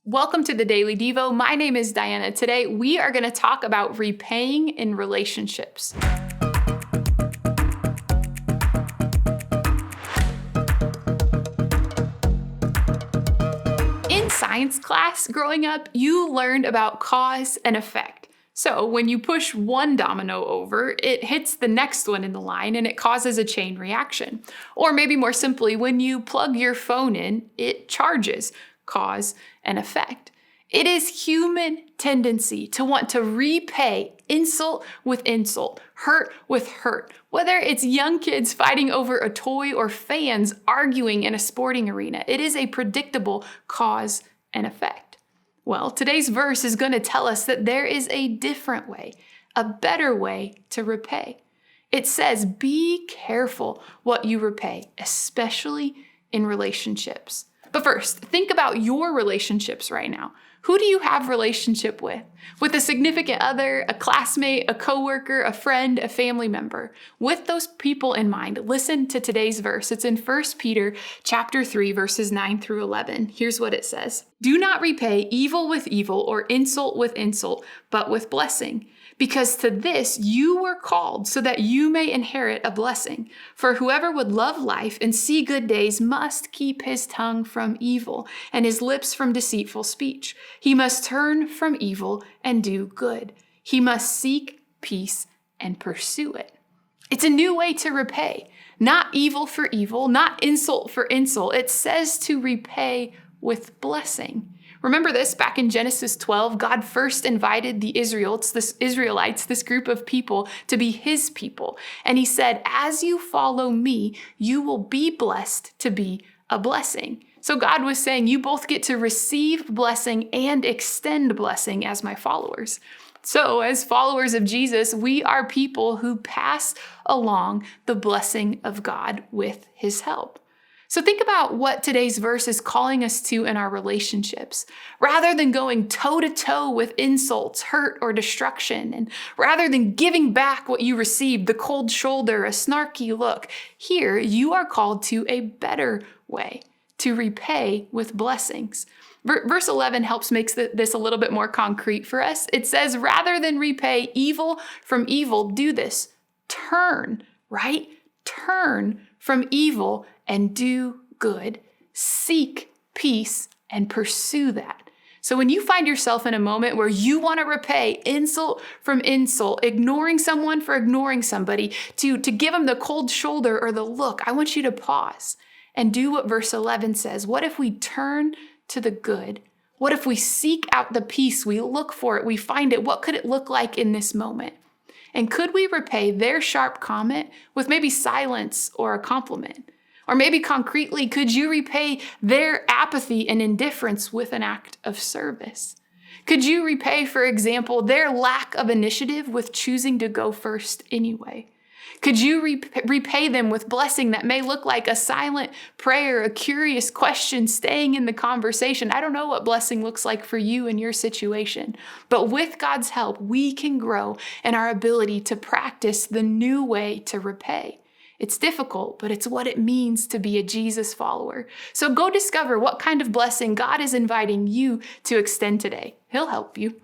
Welcome to the Daily Devo. My name is Diana. Today we are going to talk about repaying in relationships. In science class growing up, you learned about cause and effect. So when you push one domino over, it hits the next one in the line and it causes a chain reaction. Or maybe more simply, when you plug your phone in, it charges. Cause and effect. It is human tendency to want to repay insult with insult, hurt with hurt, whether it's young kids fighting over a toy or fans arguing in a sporting arena. It is a predictable cause and effect. Well, today's verse is going to tell us that there is a different way, a better way to repay. It says, be careful what you repay, especially in relationships. But first, think about your relationships right now. Who do you have relationship with? With a significant other, a classmate, a coworker, a friend, a family member. With those people in mind, listen to today's verse. It's in 1 Peter chapter 3, verses 9 through 11. Here's what it says. Do not repay evil with evil or insult with insult, but with blessing. Because to this you were called so that you may inherit a blessing. For whoever would love life and see good days must keep his tongue from evil and his lips from deceitful speech. He must turn from evil and do good. He must seek peace and pursue it. It's a new way to repay. Not evil for evil, not insult for insult. It says to repay with blessing. Remember this, back in Genesis 12, God first invited the Israelites, this group of people, to be his people. And he said, as you follow me, you will be blessed to be a blessing. So God was saying, you both get to receive blessing and extend blessing as my followers. So as followers of Jesus, we are people who pass along the blessing of God with his help. So think about what today's verse is calling us to in our relationships. Rather than going toe-to-toe with insults, hurt, or destruction, and rather than giving back what you received, the cold shoulder, a snarky look, here you are called to a better way, to repay with blessings. Verse 11 helps make this a little bit more concrete for us. It says, rather than repay evil from evil, do this. Turn, right? Turn from evil and do good. Seek peace and pursue that. So when you find yourself in a moment where you want to repay insult from insult, ignoring someone for ignoring somebody, to give them the cold shoulder or the look, I want you to pause and do what verse 11 says. What if we turn to the good? What if we seek out the peace? We look for it. We find it. What could it look like in this moment? And could we repay their sharp comment with maybe silence or a compliment? Or maybe concretely, could you repay their apathy and indifference with an act of service? Could you repay, for example, their lack of initiative with choosing to go first anyway? Could you repay them with blessing that may look like a silent prayer, a curious question, staying in the conversation? I don't know what blessing looks like for you in your situation, but with God's help, we can grow in our ability to practice the new way to repay. It's difficult, but it's what it means to be a Jesus follower. So go discover what kind of blessing God is inviting you to extend today. He'll help you.